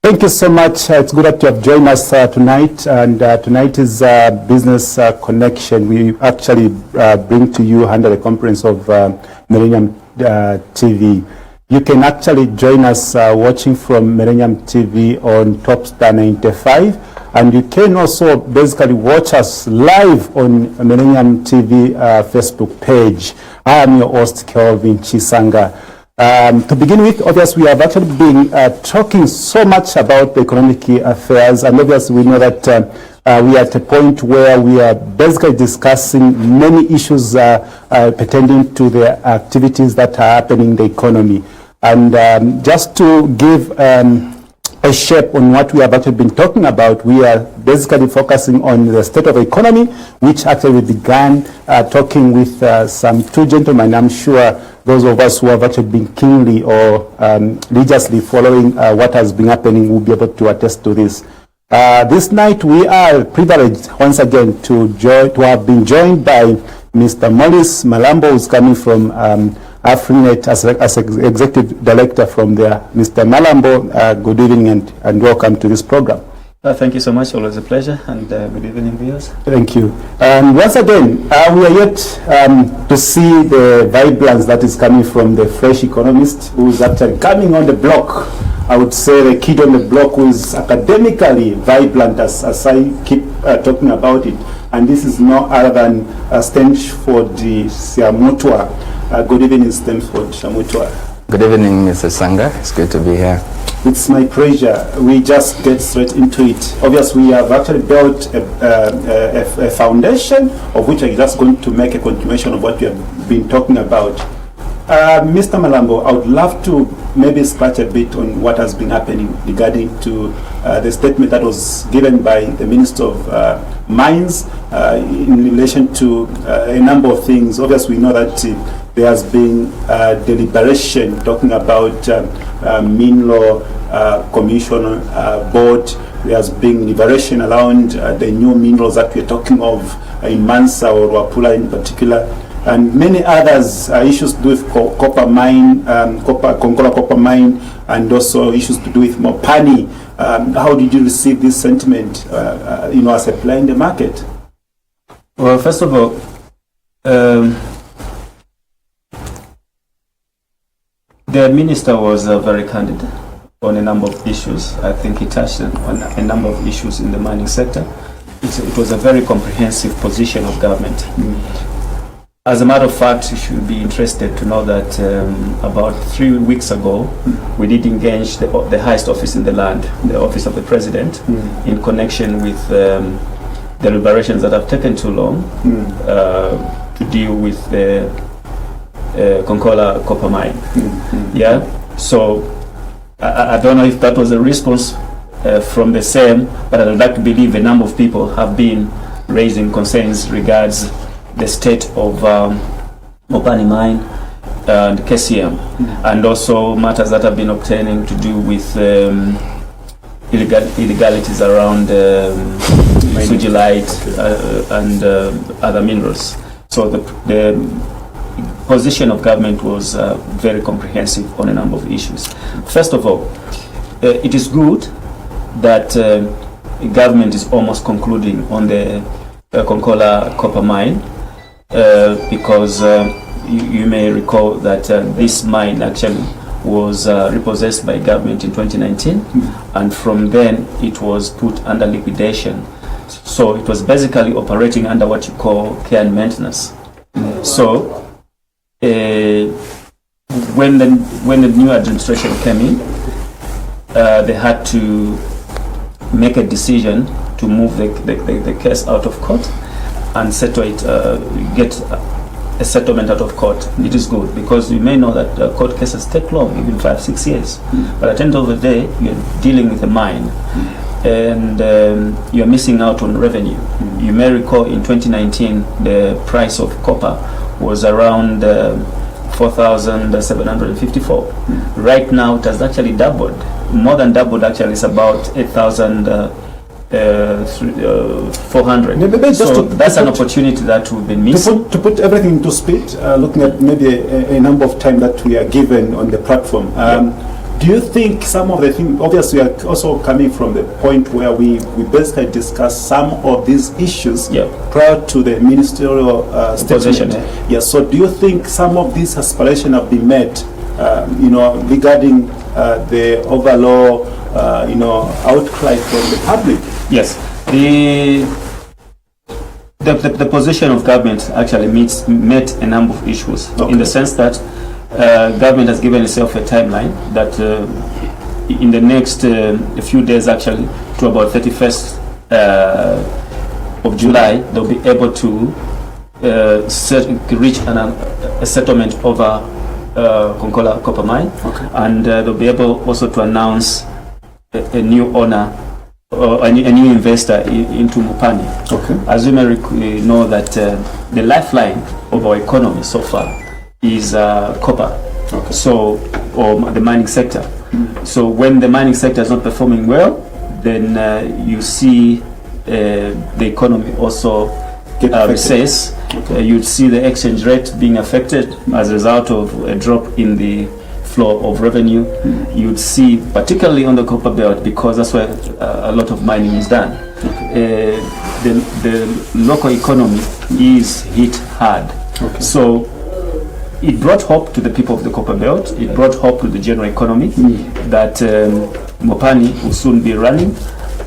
Thank you so much. It's good that you have joined us tonight. And tonight is Business Connection. We actually bring to you under the conference of Millennium TV. You can actually join us watching from Millennium TV on Topstar 95. And you can also basically watch us live on Millennium TV Facebook page. I am your host, Kelvin Chisanga. To begin with, obviously, we have actually been talking so much about the economic affairs, and obviously we know that we are at a point where we are basically discussing many issues pertaining to the activities that are happening in the economy. And just to give a shape on what we have actually been talking about, we are basically focusing on the state of the economy, which actually we began talking with some two gentlemen. I'm sure those of us who have actually been keenly or religiously following what has been happening will be able to attest to this. This night we are privileged once again to have been joined by Mr. Morris Malambo, who's coming from Afrinet as Executive Director from there. Mr. Malambo, good evening and welcome to this program. Thank you so much. Always a pleasure. And good evening, viewers. Thank you. And once again, we are yet to see the vibrance that is coming from the fresh economist who is actually coming on the block. I would say the kid on the block who is academically vibrant, as I keep talking about it. And this is no other than Stanford Siamutwa. Good evening, Stanford Siamutwa. Good evening, Mr. Sanga. It's good to be here. It's my pleasure. We just get straight into it. Obviously, we have actually built a foundation of which I'm just going to make a continuation of what we have been talking about. Mr. Malambo, I would love to maybe scratch a bit on what has been happening regarding to the statement that was given by the Minister of Mines in relation to a number of things. Obviously, we know that there has been deliberation talking about Mineral Commission Board. There has been liberation around the new minerals that we're talking of in Mansa or Wapula in particular, and many others issues to do with copper mine, Konkola copper mine, and also issues to do with Mopani. How did you receive this sentiment, as a player in the market? Well, first of all, the minister was very candid on a number of issues. I think he touched on a number of issues in the mining sector. It was a very comprehensive position of government. As a matter of fact, you should be interested to know that about 3 weeks ago, we did engage the highest office in the land, the office of the president, in connection with the deliberations that have taken too long to deal with the Konkola copper mine. Yeah, so I don't know if that was a response from the same, but I'd like to believe a number of people have been raising concerns regards the state of Mopani mine and KCM, and also matters that have been obtaining to do with illegalities around sugilite and other minerals. So the position of government was very comprehensive on a number of issues. First of all, it is good that government is almost concluding on the Konkola copper mine, because you may recall that this mine actually was repossessed by government in 2019, and from then it was put under liquidation. So it was basically operating under what you call care and maintenance. So when the new administration came in, they had to make a decision to move the case out of court and settle it, get a settlement out of court. It is good because you may know that court cases take long, even 5-6 years. But at the end of the day, you're dealing with a mine, and you're missing out on revenue. You may recall in 2019, the price of copper was around 4,754. Right now, it has actually doubled, more than doubled. Actually, it's about 8,000. 400. So that's an opportunity that we've been missing. To put everything into speed, looking at maybe a number of time that we are given on the platform. Do you think some of the things, obviously we are also coming from the point where we basically discuss some of these issues prior to the ministerial statement. Yes, so do you think some of these aspirations have been met, regarding the overall, outcry from the public? Yes, the position of government actually met a number of issues, in the sense that government has given itself a timeline that in the next few days, actually, to about 31st of July, they'll be able to reach a settlement over Konkola copper mine, and they'll be able also to announce a new owner or a new investor into Mopani. As you may know that the lifeline of our economy so far is copper, so, or the mining sector. So when the mining sector is not performing well, then you see the economy also recess. You'd see the exchange rate being affected as a result of a drop in the flow of revenue. You'd see, particularly on the copper belt, because that's where a lot of mining is done, the local economy is hit hard. So it brought hope to the people of the copper belt. It brought hope to the general economy that Mopani will soon be running,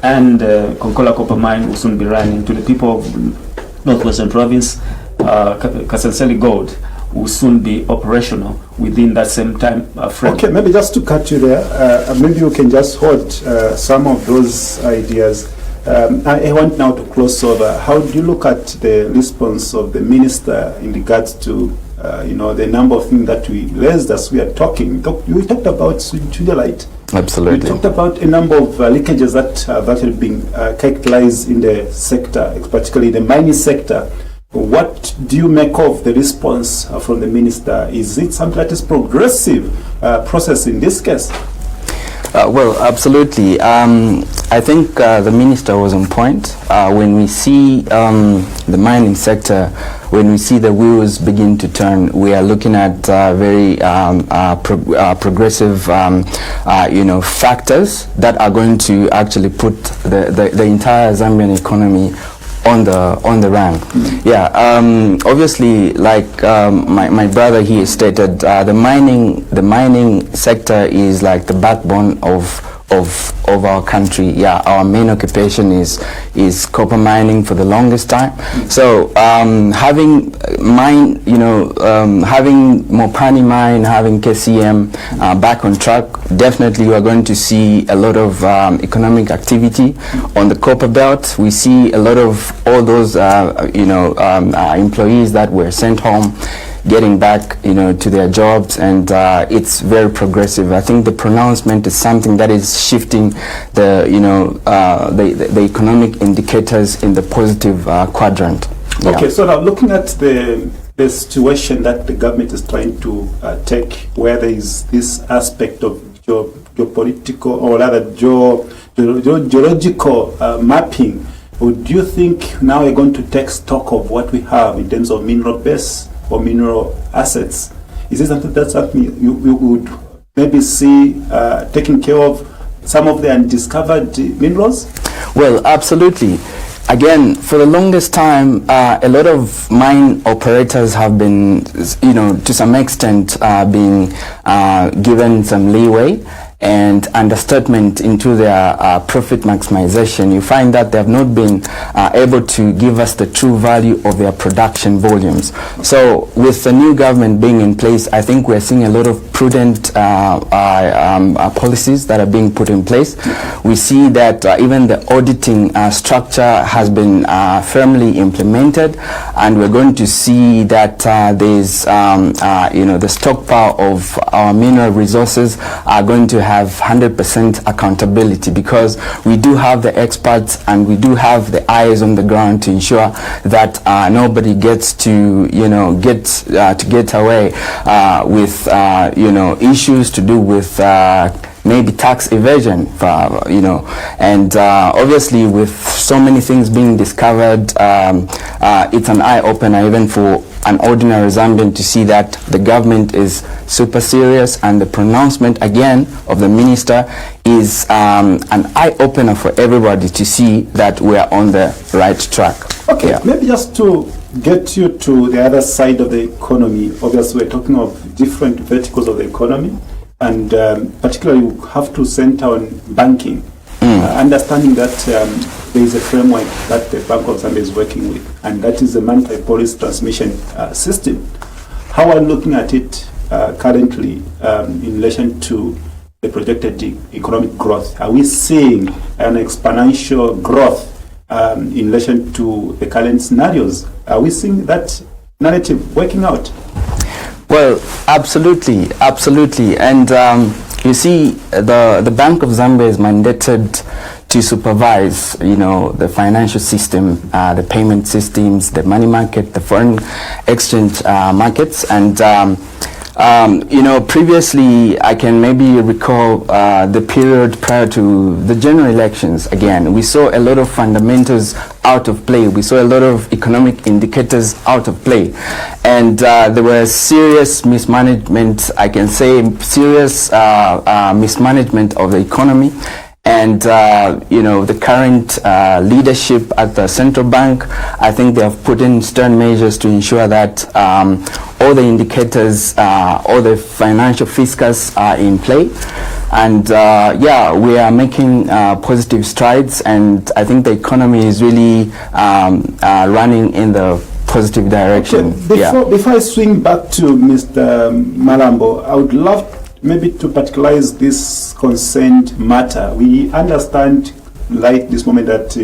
and Konkola copper mine will soon be running. To the people of Northwestern Province, Kasenseli Gold will soon be operational within that same time frame. Okay, maybe just to cut you there, maybe you can just hold some of those ideas. I want now to close over. How do you look at the response of the minister in regards to the number of things that we raised as we are talking? We talked about Sujalite. Absolutely. We talked about a number of leakages that have actually been characterized in the sector, particularly the mining sector. What do you make of the response from the minister? Is it something that is progressive process in this case? Well, absolutely. I think the minister was on point. When we see the mining sector, when we see the wheels begin to turn, we are looking at very progressive, factors that are going to actually put the entire Zambian economy on the run. Obviously, like my brother here stated, the mining sector is like the backbone of our country. Our main occupation is copper mining for the longest time. So having Mopani mine, having KCM back on track, definitely we are going to see a lot of economic activity on the copper belt. We see a lot of all those employees that were sent home getting back to their jobs, and it's very progressive. I think the pronouncement is something that is shifting the economic indicators in the positive quadrant. Okay, so now looking at the situation that the government is trying to take, where there is this aspect of geopolitical or rather geological mapping, would you think now we're going to take stock of what we have in terms of mineral base or mineral assets? Is this something that's something you would maybe see taking care of some of the undiscovered minerals? Well, absolutely. Again, for the longest time, a lot of mine operators have been, to some extent, being given some leeway and understatement into their profit maximization. You find that they have not been able to give us the true value of their production volumes. So with the new government being in place, I think we're seeing a lot of prudent policies that are being put in place. We see that even the auditing structure has been firmly implemented, and we're going to see that there's the stockpile of our mineral resources are going to have 100% accountability, because we do have the experts and we do have the eyes on the ground to ensure that nobody gets to get away with issues to do with maybe tax evasion, and obviously with so many things being discovered, it's an eye-opener even for an ordinary Zambian to see that the government is super serious, and the pronouncement again of the minister is an eye-opener for everybody to see that we are on the right track. Okay, maybe just to get you to the other side of the economy, obviously we're talking of different verticals of the economy, and particularly we have to center on banking. Understanding that there is a framework that the Bank of Zambia is working with, and that is the monetary policy transmission system. How are you looking at it currently in relation to the projected economic growth? Are we seeing an exponential growth in relation to the current scenarios? Are we seeing that narrative working out? Well, absolutely, absolutely. And you see, the Bank of Zambia is mandated to supervise, the financial system, the payment systems, the money market, the foreign exchange markets. And previously I can maybe recall the period prior to the general elections. Again, we saw a lot of fundamentals out of play. We saw a lot of economic indicators out of play. And there was serious mismanagement, I can say serious mismanagement of the economy. And, the current leadership at the central bank, I think they have put in stern measures to ensure that all the indicators, all the financial fiscus are in play. And, we are making positive strides, and I think the economy is really running in the positive direction. Okay. Before I swing back to Mr. Malambo, I would love maybe to particularize this concerned matter. We understand like this moment that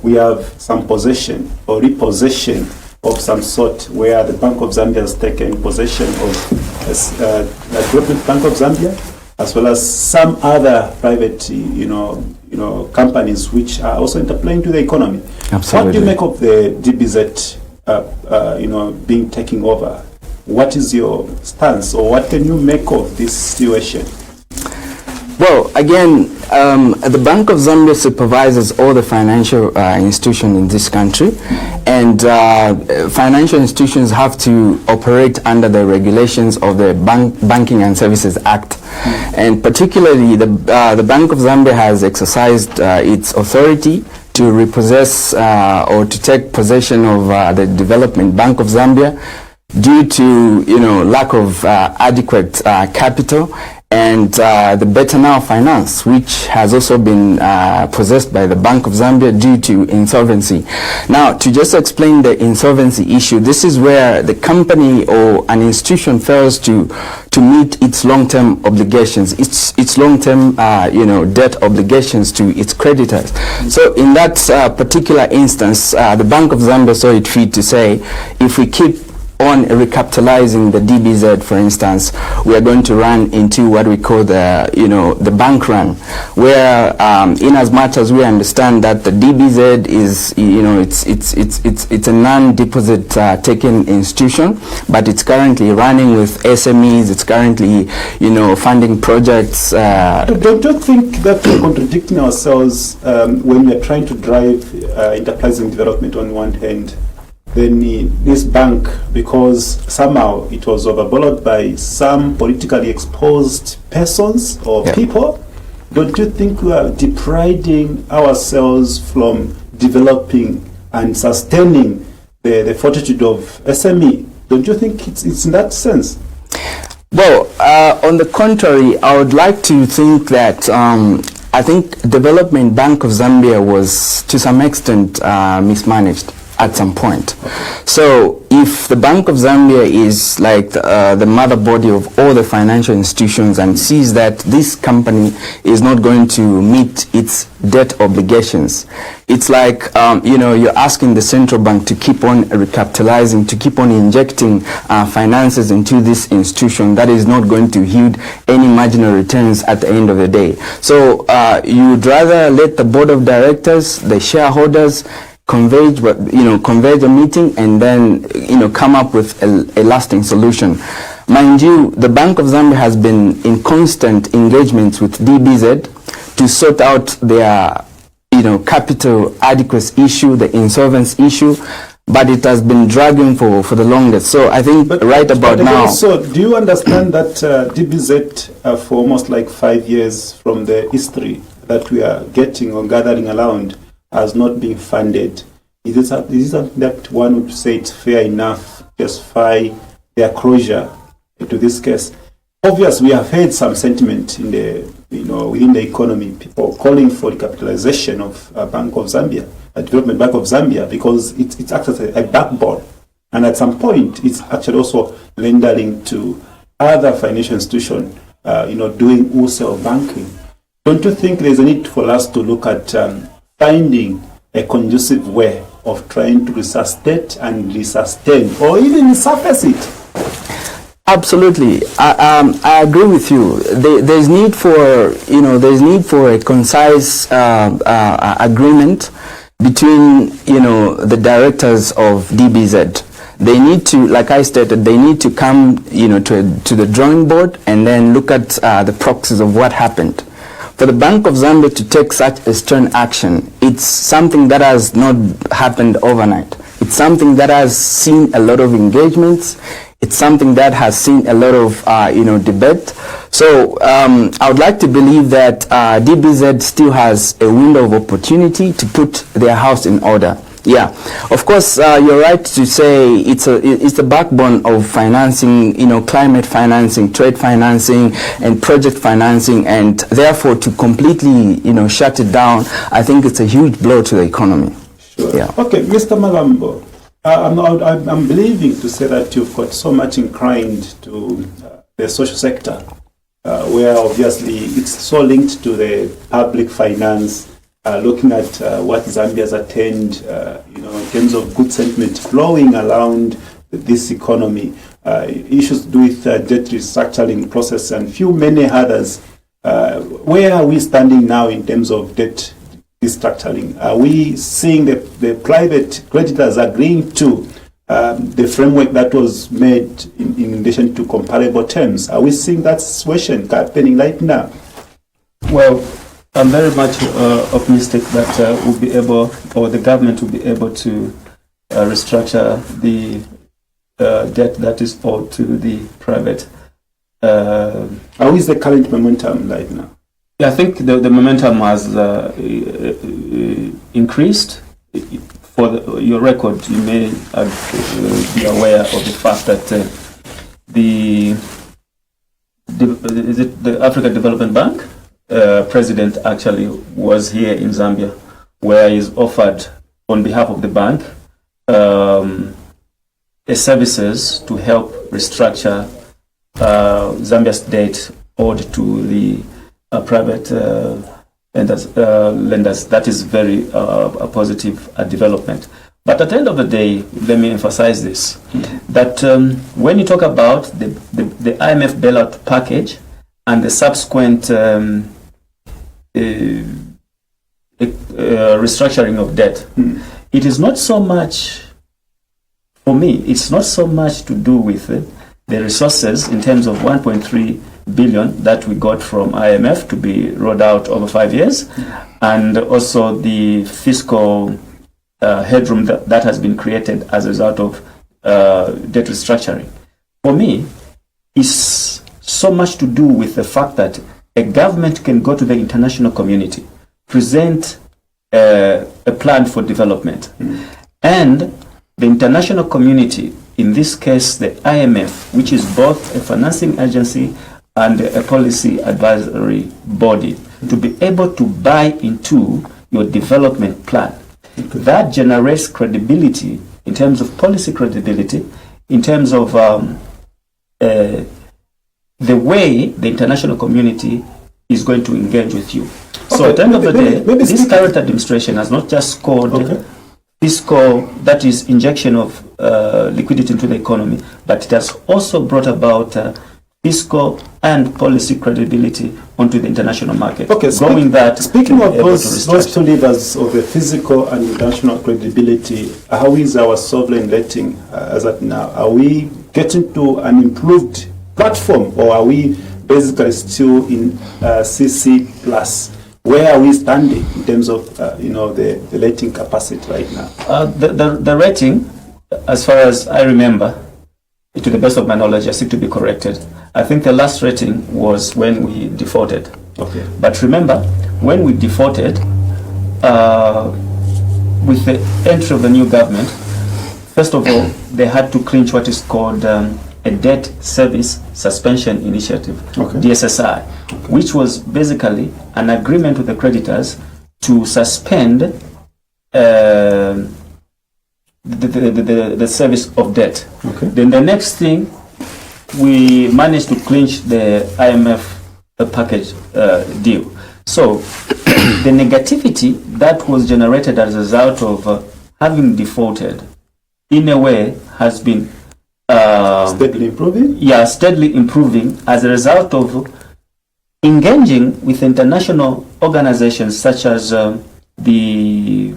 we have some possession or repossession of some sort, where the Bank of Zambia has taken possession of the Bank of Zambia, as well as some other private companies which are also interplaying to the economy. Absolutely. What do you make of the DBZ being taken over? What is your stance, or what can you make of this situation? Well, again, the Bank of Zambia supervises all the financial institutions in this country, and financial institutions have to operate under the regulations of the Banking and Services Act. And particularly, the Bank of Zambia has exercised its authority to repossess or to take possession of the Development Bank of Zambia due to lack of adequate capital, and the Better Now Finance, which has also been possessed by the Bank of Zambia due to insolvency. Now, to just explain the insolvency issue, this is where the company or an institution fails to meet its long-term obligations, its long-term debt obligations to its creditors. So in that particular instance, the Bank of Zambia saw it fit to say, if we keep on recapitalizing the DBZ, for instance, we are going to run into what we call the bank run, where in as much as we understand that the DBZ is it's a non-deposit taking institution, but it's currently running with SMEs, it's currently funding projects. Don't you think that we're contradicting ourselves when we're trying to drive enterprising development on one hand? Then this bank, because somehow it was overborrowed by some politically exposed persons or people, don't you think we are depriving ourselves from developing and sustaining the fortitude of SME? Don't you think it's in that sense? Well, on the contrary, I would like to think that I think Development Bank of Zambia was to some extent mismanaged at some point. So if the Bank of Zambia is like the mother body of all the financial institutions and sees that this company is not going to meet its debt obligations, it's like you're asking the central bank to keep on recapitalizing, to keep on injecting finances into this institution that is not going to yield any marginal returns at the end of the day. So you would rather let the board of directors, the shareholders, converge a meeting and then come up with a lasting solution. Mind you, the Bank of Zambia has been in constant engagements with DBZ to sort out their capital adequacy issue, the insolvency issue. but it has been dragging for the longest. So I think right about now. So do you understand that DBZ for almost like 5 years from the history that we are getting or gathering around has not been funded? Is it something that one would say it's fair enough to justify their closure to this case? Obviously, we have heard some sentiment in the within the economy, people calling for the capitalization of Bank of Zambia, a Development Bank of Zambia, because it's actually a backbone, and at some point, it's actually also lending to other financial institutions, doing wholesale banking. Don't you think there's a need for us to look at finding a conducive way of trying to resuscitate and resustain, or even surface it? Absolutely, I agree with you. There's need for a concise agreement between the directors of DBZ. They need to, like I stated, they need to come to the drawing board and then look at the proxies of what happened. For the Bank of Zambia to take such a stern action, it's something that has not happened overnight. It's something that has seen a lot of engagements. It's something that has seen a lot of debate. So I would like to believe that DBZ still has a window of opportunity to put their house in order. Yeah, of course, you're right to say it's the backbone of financing, climate financing, trade financing, and project financing, and therefore to completely, shut it down, I think it's a huge blow to the economy. Sure. Yeah. Okay, Mr. Malambo, I'm believing to say that you've got so much inclined to the social sector, where obviously it's so linked to the public finance. Looking at what Zambia has attained, in terms of good sentiment flowing around this economy, issues to do with debt restructuring process and many others. Where are we standing now in terms of debt restructuring? Are we seeing the private creditors agreeing to the framework that was made in relation to comparable terms? Are we seeing that situation happening right now? Well, I'm very much optimistic that we'll be able, or the government will be able to restructure the debt that is owed to the private. How is the current momentum right now? Yeah, I think the momentum has increased. For your record, you may be aware of the fact that the African Development Bank president actually was here in Zambia, where he's offered on behalf of the bank services to help restructure Zambia's debt owed to the private lenders. That is very a positive development. But at the end of the day, let me emphasize this, that when you talk about the IMF bailout package and the subsequent restructuring of debt, it is not so much, for me, it's not so much to do with the resources in terms of 1.3 billion that we got from IMF to be rolled out over 5 years, and also the fiscal headroom that has been created as a result of debt restructuring. For me, it's so much to do with the fact that a government can go to the international community, present a plan for development, and the international community, in this case the IMF, which is both a financing agency and a policy advisory body, to be able to buy into your development plan. That generates credibility in terms of policy credibility, in terms of the way the international community is going to engage with you. So at the end of the day, this current administration has not just scored fiscal, that is injection of liquidity into the economy, but it has also brought about fiscal and policy credibility onto the international market. Okay, speaking of those two levers of the physical and international credibility, how is our sovereign rating as at now? Are we getting to an improved platform, or are we basically still in CC plus? Where are we standing in terms of the rating capacity right now? The rating as far as I remember, to the best of my knowledge, I seek to be corrected, I think the last rating was when we defaulted. Okay. But remember, when we defaulted, with the entry of the new government, first of all, they had to clinch what is called a Debt Service Suspension Initiative, okay. DSSI, okay. Which was basically an agreement with the creditors to suspend the service of debt. Okay. Then the next thing, we managed to clinch the IMF package deal. So the negativity that was generated as a result of having defaulted, in a way, has been steadily improving? Yeah, steadily improving as a result of engaging with international organizations such as the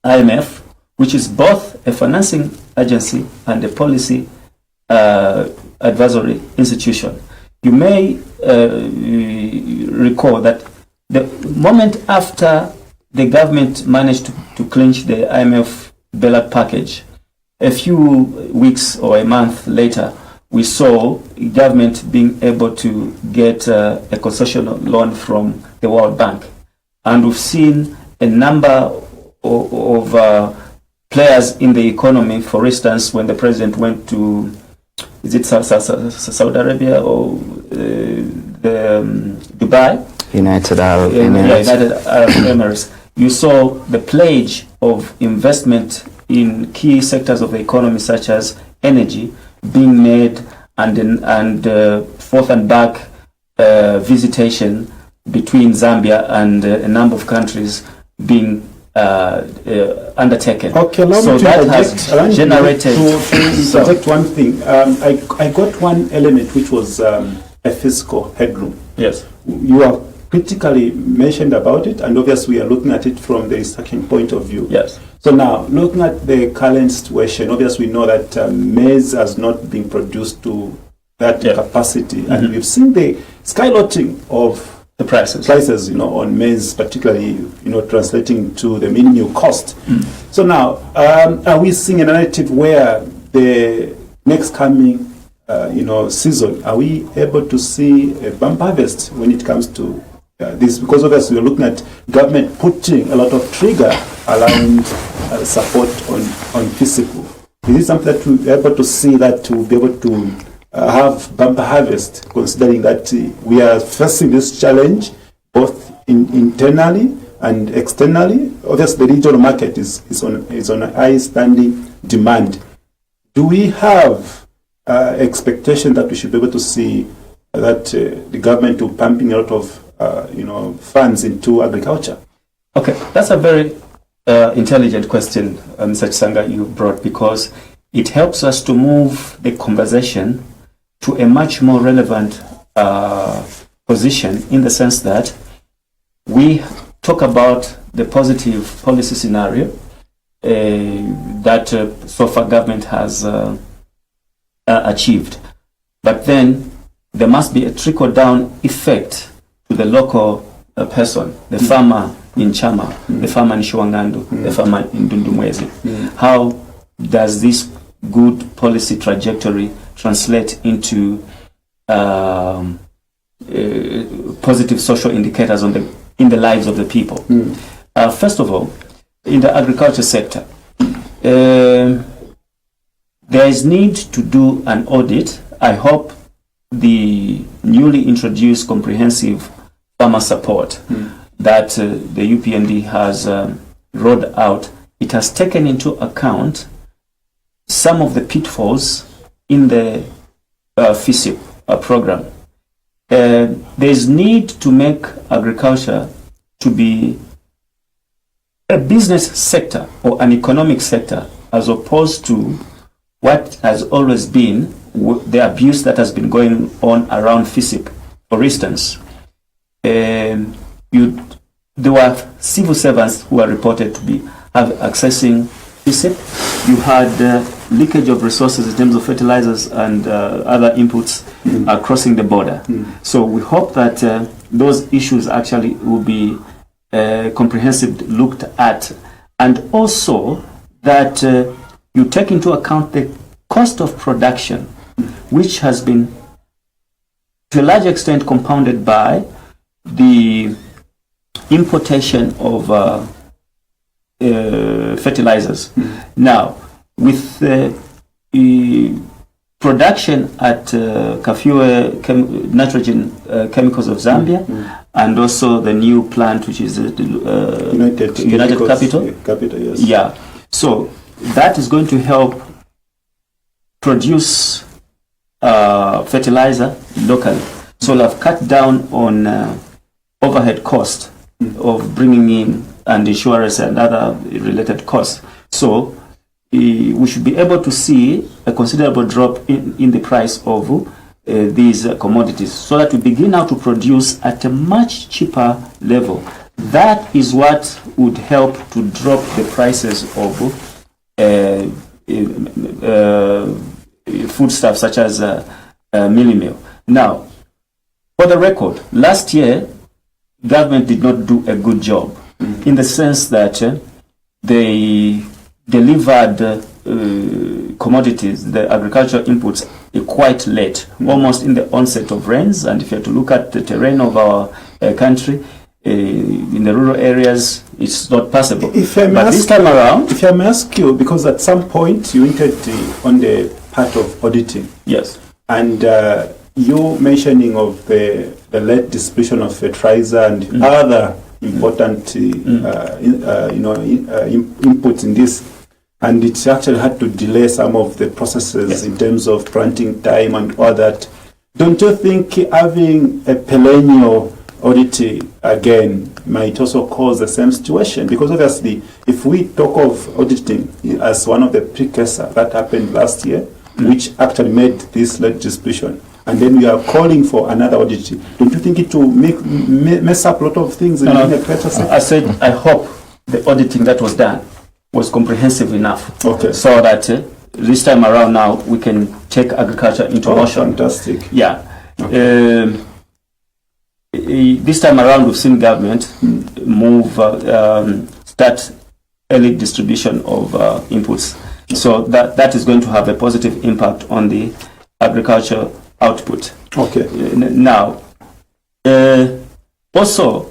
IMF, which is both a financing agency and a policy advisory institution. You may recall that the moment after the government managed to clinch the IMF bailout package, a few weeks or a month later, we saw government being able to get a concessional loan from the World Bank. And we've seen a number of players in the economy. For instance, when the president went to, is it Saudi Arabia or Dubai? United Arab Emirates. Yeah, United Arab Emirates. You saw the pledge of investment in key sectors of the economy, such as energy, being made, and forth and back visitation between Zambia and a number of countries being undertaken. Okay, allow so me to that has generated. To interject one thing. I got one element which was a fiscal headroom. Yes. You have critically mentioned about it, and obviously we are looking at it from the starting point of view. Yes. So now, looking at the current situation, obviously we know that maize has not been produced to that capacity, and we've seen the skyrocketing of the prices, on maize, particularly, translating to the minimum cost. So now, are we seeing a narrative where the next coming, season, are we able to see a bump harvest when it comes to this? Because obviously we're looking at government putting a lot of trigger around support on physical. Is it something that we'll be able to see, that we'll be able to have bumper harvest, considering that we are facing this challenge both internally and externally? Obviously, the regional market is on a high standing demand. Do we have expectation that we should be able to see that the government will pumping a lot of funds into agriculture? Okay, that's a very intelligent question, Mr. Chisanga, you brought, because it helps us to move the conversation to a much more relevant position, in the sense that we talk about the positive policy scenario that so far government has achieved. But then there must be a trickle-down effect to the local person, the farmer in Chama, the farmer in Shiwangandu, the farmer in Dundumwezi. How does this good policy trajectory translate into positive social indicators in the lives of the people? First of all, in the agriculture sector, there is need to do an audit. I hope the newly introduced comprehensive farmer support that the UPND has rolled out, it has taken into account some of the pitfalls in the FISIP program. There is need to make agriculture to be a business sector or an economic sector, as opposed to what has always been the abuse that has been going on around FISIP. For instance, there were civil servants who are reported to be accessing FISIP. You had leakage of resources in terms of fertilizers and other inputs crossing the border. So we hope that those issues actually will be comprehensively looked at, and also that you take into account the cost of production, which has been to a large extent compounded by the importation of fertilizers. Now, with production at Kafue Nitrogen Chemicals of Zambia, and also the new plant, which is United Capital. Yes. Yeah. So that is going to help produce fertilizer locally. So we'll have cut down on overhead cost of bringing in and insurance and other related costs. So we should be able to see a considerable drop in the price of these commodities, so that we begin now to produce at a much cheaper level. That is what would help to drop the prices of foodstuffs such as mealie meal. Now, for the record, last year, government did not do a good job in the sense that they delivered commodities, the agricultural inputs, quite late, almost in the onset of rains. And if you have to look at the terrain of our country, in the rural areas, it's not possible. But this time around, if I may ask you, because at some point you entered on the part of auditing. Yes. And you mentioning of the late distribution of fertilizer and other important inputs in this, and it actually had to delay some of the processes in terms of planting time and all that. Don't you think having a perennial audit again might also cause the same situation? Because obviously, if we talk of auditing as one of the precursors that happened last year, which actually made this late distribution, and then we are calling for another audit, don't you think it will mess up a lot of things in the greater sector? I said, I hope the auditing that was done was comprehensive enough, so that this time around now we can take agriculture into motion. Fantastic. Yeah. This time around we've seen government move, start early distribution of inputs. So that is going to have a positive impact on the agriculture output. Okay. Now, also,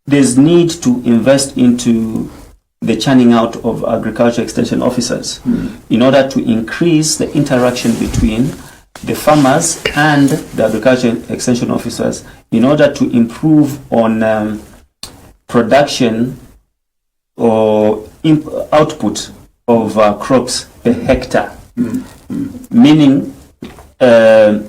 there's need to invest into the churning out of agriculture extension officers in order to increase the interaction between the farmers and the agriculture extension officers, in order to improve on production or output of crops per hectare, meaning a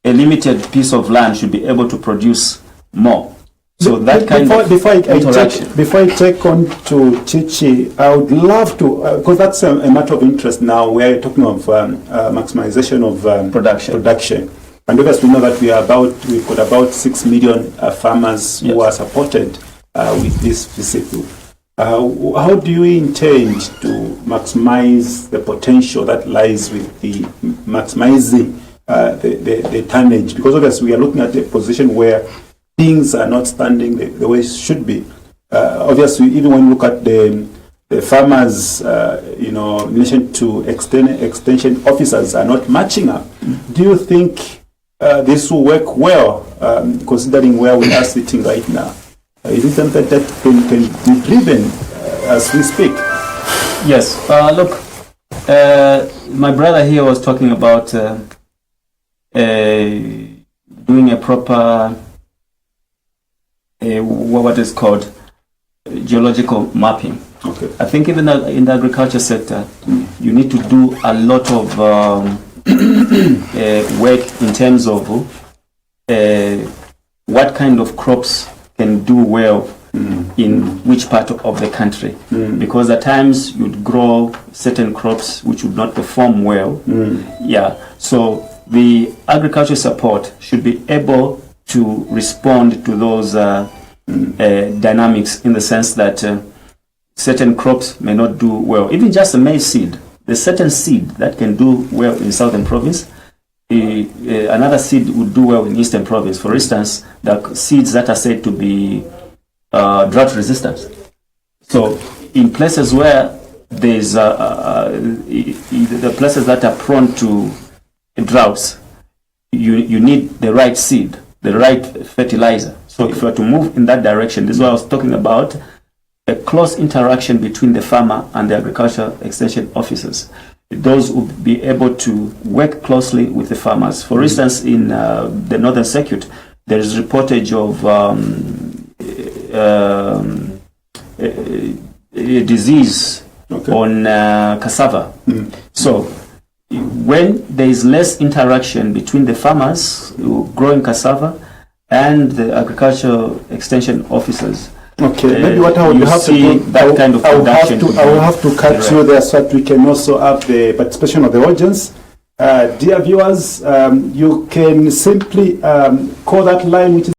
limited piece of land should be able to produce more. So that kind of interaction. Before I take on to Chichi, I would love to, because that's a matter of interest now. We are talking of maximization of production. And obviously we know that we've got about 6 million farmers who are supported with this specific. How do you intend to maximize the potential that lies with the maximizing the tonnage? Because obviously we are looking at a position where things are not standing the way it should be. Obviously, even when you look at the farmers, in relation to extension officers are not matching up. Do you think this will work well, considering where we are sitting right now? Is it something that can be driven as we speak? Yes. Look, my brother here was talking about doing a proper what is called geological mapping. Okay. I think even in the agriculture sector, you need to do a lot of work in terms of what kind of crops can do well in which part of the country. Because at times you'd grow certain crops which would not perform well. Yeah. So the agriculture support should be able to respond to those dynamics, in the sense that certain crops may not do well. Even just a maize seed, there's certain seed that can do well in Southern Province. Another seed would do well in Eastern Province. For instance, the seeds that are said to be drought resistant. So in places where there's the places that are prone to droughts, you need the right seed, the right fertilizer. So if you are to move in that direction, this is what I was talking about, a close interaction between the farmer and the agricultural extension officers. Those will be able to work closely with the farmers. For instance, in the Northern Circuit, there is reportage of a disease on cassava. So when there is less interaction between the farmers growing cassava and the agricultural extension officers, maybe what I would have to do, that kind of production. I will have to cut you there so that we can also have the participation of the audience. Dear viewers, you can simply call that line, which is